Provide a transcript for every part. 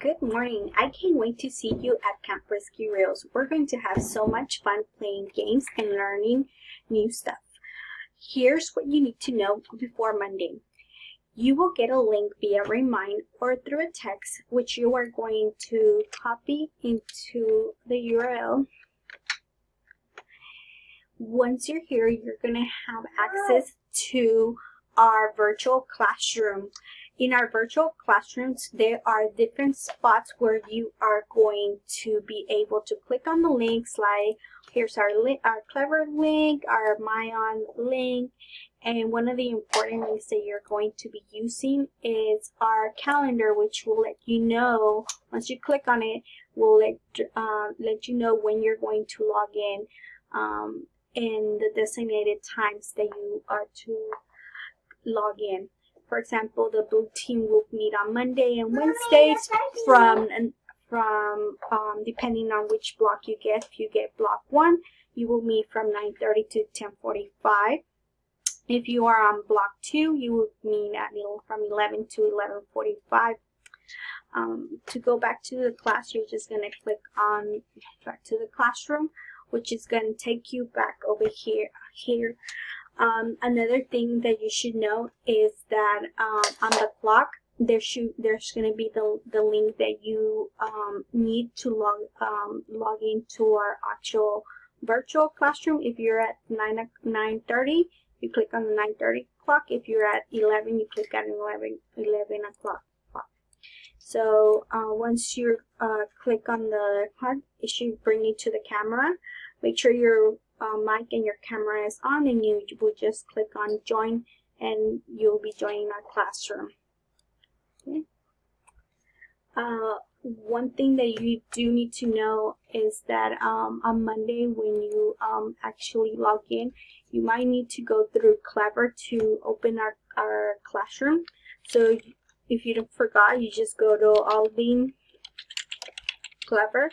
Good morning. I can't wait to see you at Camp Rescue Rails. We're going to have so much fun playing games and learning new stuff. Here's what you need to know before Monday. You will get a link via Remind or through a text, which you are going to copy into the URL. Once you're here, you're going to have access to our virtual classroom. In our virtual classrooms, there are different spots where you are going to be able to click on the links, like here's our Clever link, our Mayan link, and one of the important links that you're going to be using is our calendar, which will let you know, once you click on it, will let you know when you're going to log in the designated times that you are to log in. For example, the blue team will meet on Monday and Wednesdays from depending on which block you get. If you get block 1, you will meet from 9:30 to 10:45. If you are on block 2, you will meet from 11 to 11:45. To go back to the class, you're just going to click on back to the classroom, which is going to take you back over here. Another thing that you should know is that on the clock there's going to be the link that you need to log into our actual virtual classroom. If you're at 9:30, you click on the 9:30 clock. If you're at 11, you click on 11 o'clock. So once you click on the card, it should bring you to the camera. Make sure your mic and your camera is on, and you will just click on join and you'll be joining our classroom. Okay. One thing that you do need to know is that on Monday when you actually log in, you might need to go through Clever to open our classroom. So if you don't forgot, you just go to Alvin Clever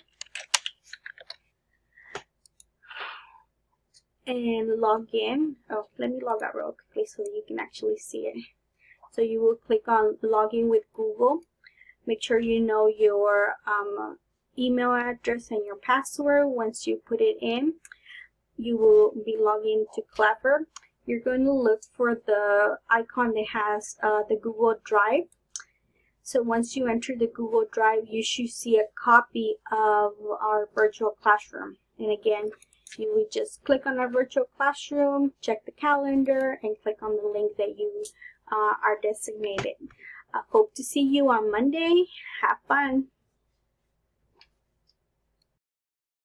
and log in. Oh, let me log out real quickly so that you can actually see it. So you will click on login with Google. Make sure you know your email address and your password. Once you put it in, you will be logging to Clever. You're going to look for the icon that has the Google Drive. So once you enter the Google Drive, you should see a copy of our virtual classroom. And again, you would just click on our virtual classroom, check the calendar, and click on the link that you are designated. I hope to see you on Monday. Have fun.